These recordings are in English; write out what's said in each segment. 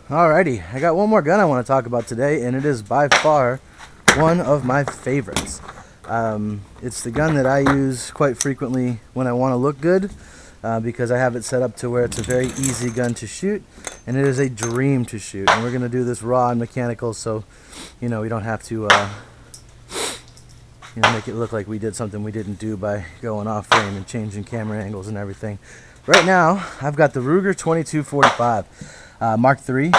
Alrighty, I got one more gun I want to talk about today, and it is by far one of my favorites. It's the gun that I use quite frequently when I want to look good, because I have it set up to where it's a very easy gun to shoot, and it is a dream to shoot. And we're going to do this raw and mechanical, so we don't have to make it look like we did something we didn't do by going off frame and changing camera angles and everything. Right now, I've got the Ruger 2245. Mark III.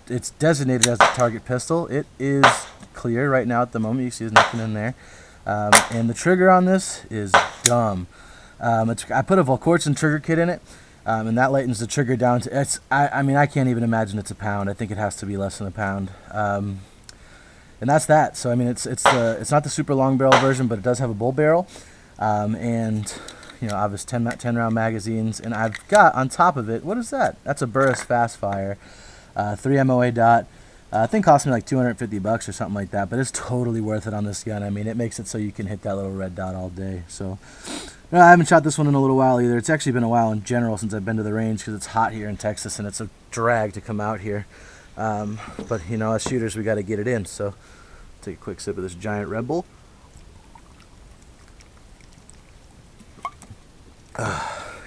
It's designated as a target pistol. It is clear right now at the moment. You see there's nothing in there. And the trigger on this is dumb. I put a Volquartzen trigger kit in it, and that lightens the trigger down to I can't even imagine it's a pound. I think it has to be less than a pound. And that's that. So I mean, it's not the super long barrel version, but it does have a bull barrel, and obvious 10 round magazines, and I've got on top of it, what is that? That's a Burris FastFire 3 MOA dot. I think cost me like $250 or something like that, but it's totally worth it on this gun. I mean, it makes it so you can hit that little red dot all day. So I haven't shot this one in a little while either. It's actually been a while in general since I've been to the range, because it's hot here in Texas and it's a drag to come out here. But as shooters, we got to get it in. So take a quick sip of this giant Red Bull.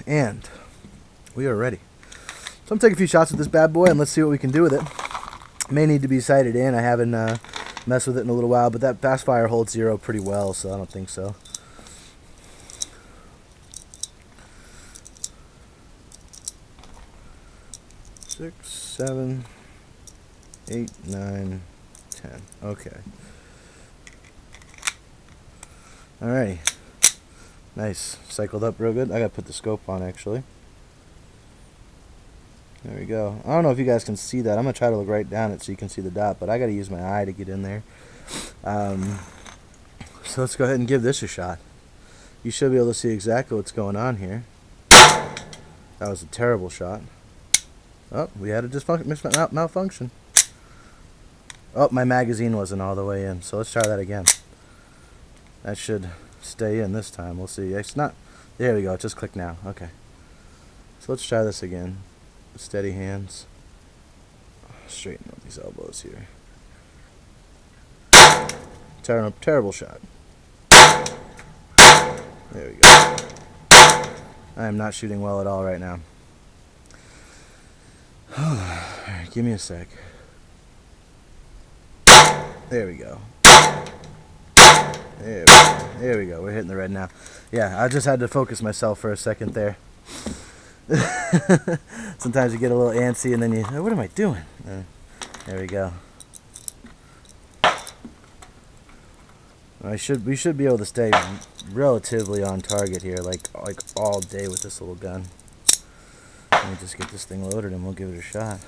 And we are ready. So I'm taking a few shots with this bad boy, and let's see what we can do with it. May need to be sighted in. I haven't messed with it in a little while, but that FastFire holds zero pretty well, so I don't think so. Six, 7, 8, 9, 10. Okay. Alrighty. Nice. Cycled up real good. I gotta put the scope on, actually. There we go. I don't know if you guys can see that. I'm gonna try to look right down it so you can see the dot, but I gotta use my eye to get in there. So let's go ahead and give this a shot. You should be able to see exactly what's going on here. That was a terrible shot. Oh, we had a malfunction. Oh, my magazine wasn't all the way in, so let's try that again. That should stay in this time. We'll see. It's not. There we go. It just clicked now. Okay. So let's try this again. Steady hands. Straighten up these elbows here. Terrible shot. There we go. I am not shooting well at all right now. Alright, give me a sec. There we go. There we go. We're hitting the red now. Yeah, I just had to focus myself for a second there. Sometimes you get a little antsy and then you, what am I doing? There we go. We should be able to stay relatively on target here, like all day with this little gun. Let me just get this thing loaded and we'll give it a shot.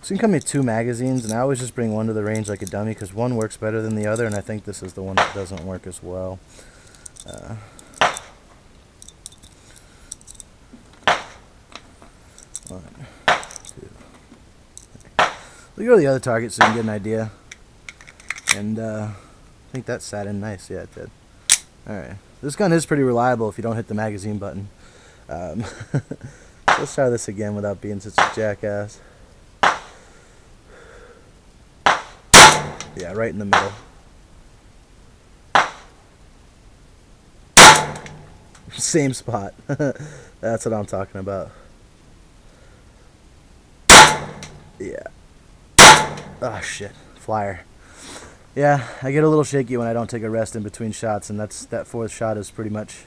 So you can come with 2 magazines, and I always just bring one to the range like a dummy, because one works better than the other, and I think this is the one that doesn't work as well. 1, 2. We'll go to the other target so you can get an idea. And I think that sat in nice. Yeah, it did. Alright. This gun is pretty reliable if you don't hit the magazine button. Let's try this again without being such a jackass. Yeah, right in the middle. Same spot. That's what I'm talking about. Yeah. Oh shit. Flyer. Yeah, I get a little shaky when I don't take a rest in between shots, and that 4th shot is pretty much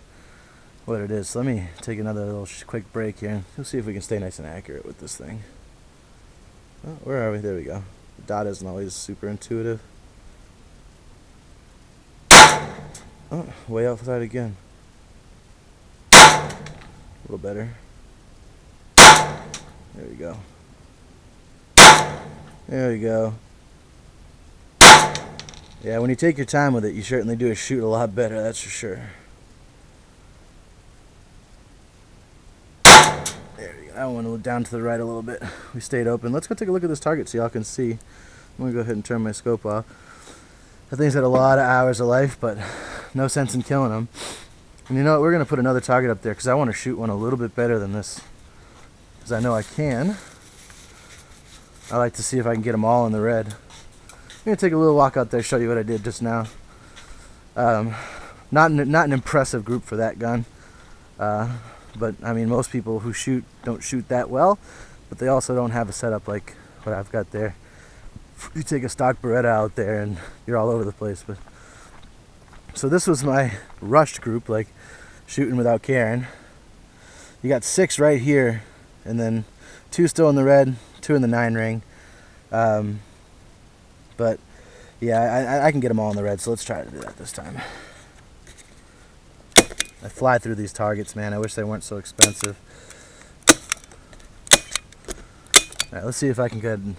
what it is. So let me take another little quick break here, and we'll see if we can stay nice and accurate with this thing. Oh, where are we? There we go. The dot isn't always super intuitive. Oh, way outside again. A little better. There we go. There we go. Yeah, when you take your time with it, you certainly do shoot a lot better, that's for sure. There we go. That one went down to the right a little bit. We stayed open. Let's go take a look at this target so y'all can see. I'm going to go ahead and turn my scope off. That thing's had a lot of hours of life, but no sense in killing them. And you know what? We're going to put another target up there because I want to shoot one a little bit better than this. Because I know I can. I like to see if I can get them all in the red. I'm going to take a little walk out there, show you what I did just now. Not an impressive group for that gun. But I mean, most people who shoot don't shoot that well, but they also don't have a setup like what I've got there. You take a stock Beretta out there and you're all over the place. But so this was my rushed group, like shooting without caring. You got 6 right here, and then 2 still in the red, 2 in the 9 ring. But yeah, I can get them all in the red, so let's try to do that this time. I fly through these targets, man. I wish they weren't so expensive. Alright, let's see if I can go ahead and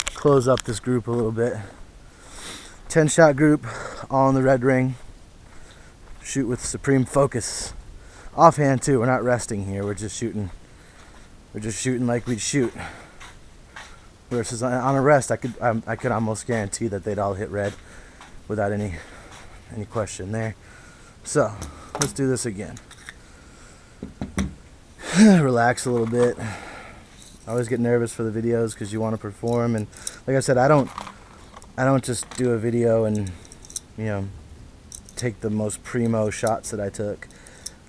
close up this group a little bit. 10-shot group, all in the red ring. Shoot with supreme focus. Offhand too, we're not resting here, we're just shooting. We're just shooting like we'd shoot. Versus on a rest, I could almost guarantee that they'd all hit red without any question there. So, let's do this again. Relax a little bit. I always get nervous for the videos because you want to perform, and like I said, I don't just do a video and, you know, take the most primo shots that I took.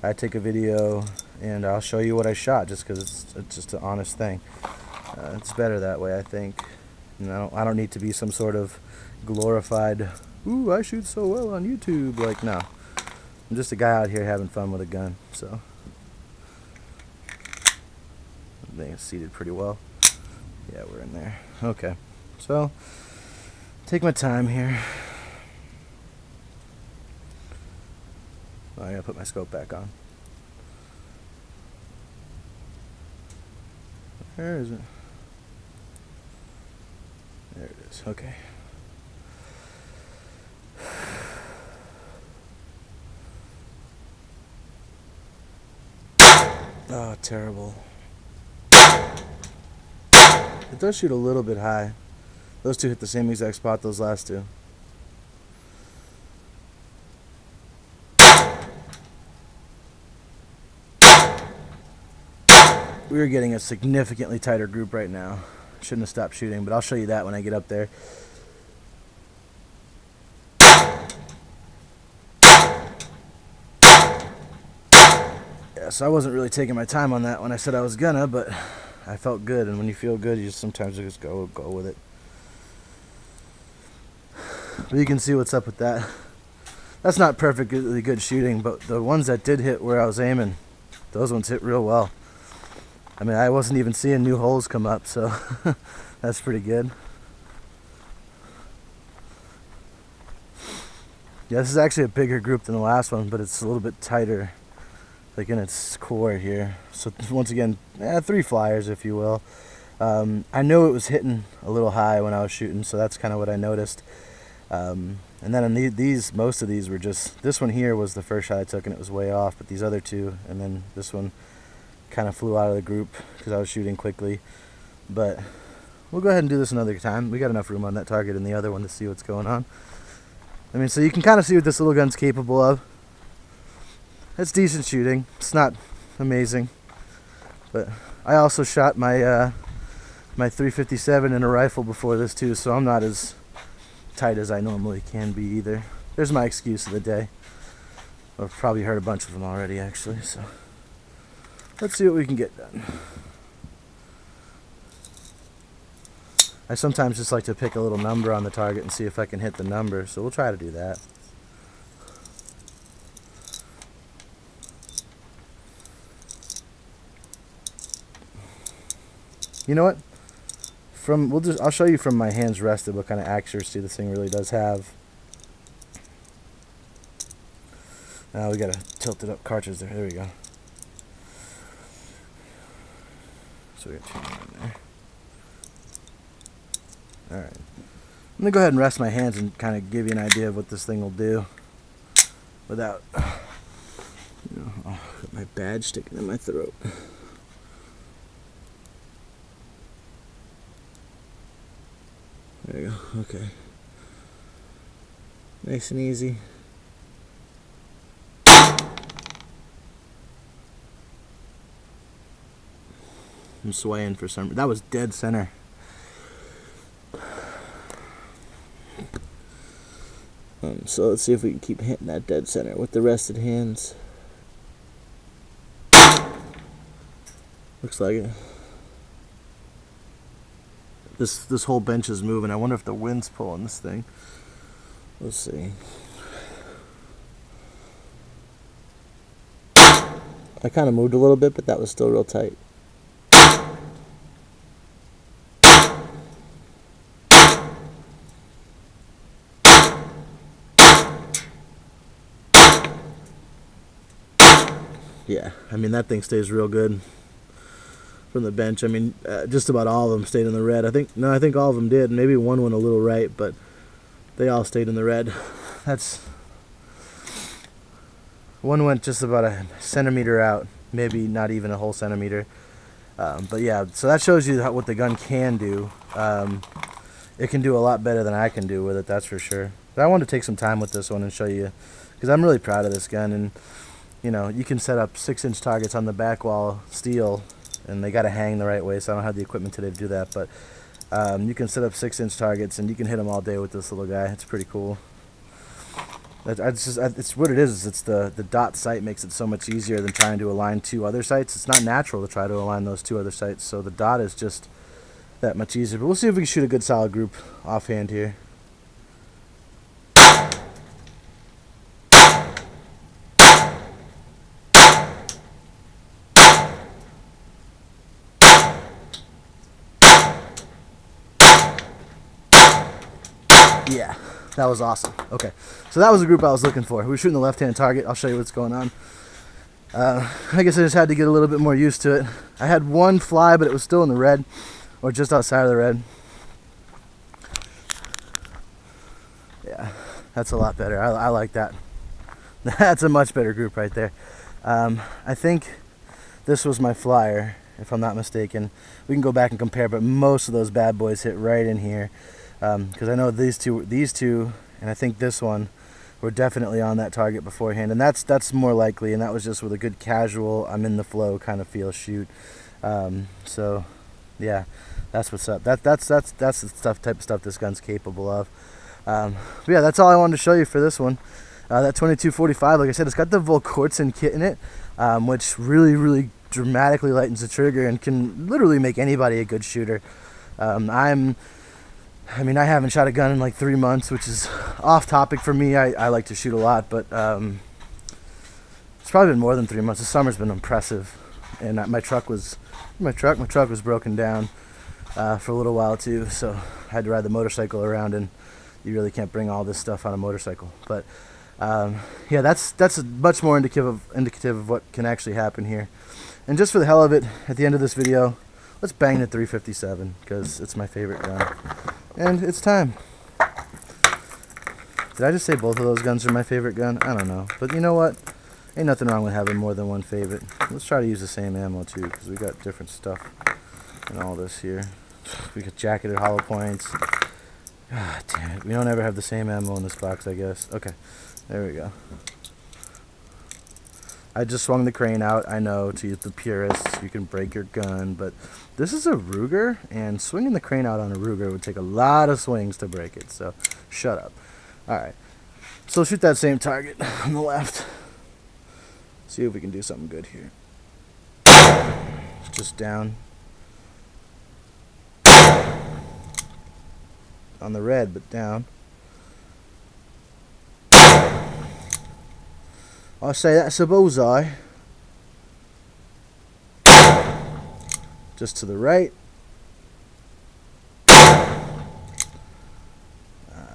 I take a video and I'll show you what I shot, just because it's just an honest thing. It's better that way, I think. You know, I don't need to be some sort of glorified, ooh, I shoot so well on YouTube. Like, no. I'm just a guy out here having fun with a gun, so. I think it's seated pretty well. Yeah, we're in there. Okay. So, take my time here. Oh, I gotta put my scope back on. Where is it? There it is. Okay. Oh, terrible. It does shoot a little bit high. Those two hit the same exact spot, those last two. We are getting a significantly tighter group right now. Shouldn't have stopped shooting, but I'll show you that when I get up there. Yeah, so I wasn't really taking my time on that when I said I was gonna, but I felt good, and when you feel good, you just sometimes just go with it. But you can see what's up with that. That's not perfectly good shooting, but the ones that did hit where I was aiming, those ones hit real well. I mean, I wasn't even seeing new holes come up, so that's pretty good. Yeah, this is actually a bigger group than the last one, but it's a little bit tighter, like in its core here. So once again, 3 flyers, if you will. I knew it was hitting a little high when I was shooting, so that's kind of what I noticed. And then in these, most of these were just, this one here was the first shot I took and it was way off, but these other two, and then this one kind of flew out of the group because I was shooting quickly. But we'll go ahead and do this another time. We got enough room on that target and the other one to see what's going on. I mean, so you can kind of see what this little gun's capable of. It's decent shooting. It's not amazing, but I also shot my my 357 in a rifle before this too, so I'm not as tight as I normally can be either. There's my excuse of the day. I've probably heard a bunch of them already, actually. So let's see what we can get done. I sometimes just like to pick a little number on the target and see if I can hit the number, so we'll try to do that. You know what? I'll show you from my hands rested what kind of accuracy this thing really does have. Now we gotta tilt it up cartridge there. There we go. So we got 2 more in there. Alright. I'm gonna go ahead and rest my hands and kind of give you an idea of what this thing will do without, you know, oh, got my badge sticking in my throat. There you go. Okay. Nice and easy. I'm swaying for some. That was dead center. So let's see if we can keep hitting that dead center with the rested hands. Looks like it. This whole bench is moving. I wonder if the wind's pulling this thing. Let's see. I kind of moved a little bit, but that was still real tight. Yeah, I mean, that thing stays real good from the bench. I mean, just about all of them stayed in the red. I think all of them did. Maybe one went a little right, but they all stayed in the red. One went just about a centimeter out, maybe not even a whole centimeter. But yeah, so that shows you what the gun can do. It can do a lot better than I can do with it, that's for sure. But I wanted to take some time with this one and show you, because I'm really proud of this gun. And you know, you can set up 6-inch targets on the back wall steel, and they got to hang the right way, so I don't have the equipment today to do that. But you can set up 6-inch targets, and you can hit them all day with this little guy. It's pretty cool. It's what it is. It's the dot sight makes it so much easier than trying to align 2 other sights. It's not natural to try to align those 2 other sights, so the dot is just that much easier. But we'll see if we can shoot a good solid group offhand here. Yeah, that was awesome. Okay, so that was the group I was looking for. We were shooting the left-hand target. I'll show you what's going on. I guess I just had to get a little bit more used to it. I had one fly, but it was still in the red, or just outside of the red. Yeah, that's a lot better. I like that. That's a much better group right there. I think this was my flyer, if I'm not mistaken. We can go back and compare, but most of those bad boys hit right in here. Because I know these two, and I think this one were definitely on that target beforehand, and that's more likely. And that was just with a good casual, I'm in the flow kind of feel shoot. So, yeah, that's what's up. That's the type of stuff this gun's capable of. But yeah, that's all I wanted to show you for this one. That 2245, like I said, it's got the Volquartzen kit in it, which really dramatically lightens the trigger and can literally make anybody a good shooter. I mean, I haven't shot a gun in like 3 months, which is off topic for me. I like to shoot a lot, but it's probably been more than 3 months. The summer's been impressive, and my truck was broken down for a little while too, so I had to ride the motorcycle around, and you really can't bring all this stuff on a motorcycle. But yeah, that's much more indicative of what can actually happen here. And just for the hell of it, at the end of this video, let's bang the 357, because it's my favorite gun. And it's time. Did I just say both of those guns are my favorite gun? I don't know. But you know what? Ain't nothing wrong with having more than one favorite. Let's try to use the same ammo too, because we got different stuff in all this here. We got jacketed hollow points. God damn it. We don't ever have the same ammo in this box, I guess. Okay. There we go. I just swung the crane out. I know, to the purists, you can break your gun, but this is a Ruger, and swinging the crane out on a Ruger would take a lot of swings to break it, so shut up. Alright, so shoot that same target on the left. See if we can do something good here. Just down. On the red, but down. I say that's a bullseye. Just to the right.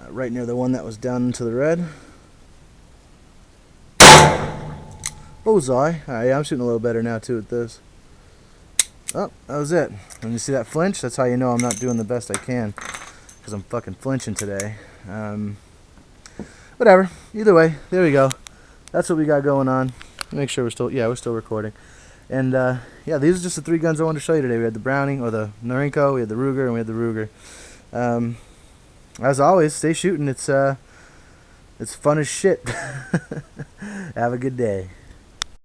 Right near the one that was down into the red. Bullseye. Alright, yeah, I'm shooting a little better now too with this. Oh, that was it. When you see that flinch, that's how you know I'm not doing the best I can. Because I'm fucking flinching today. Whatever. Either way, there we go. That's what we got going on. Make sure we're still recording. And yeah, these are just the 3 guns I wanted to show you today. We had the Browning, or the Norinco, we had the Ruger, and we had the Ruger. As always, stay shooting. It's fun as shit. Have a good day.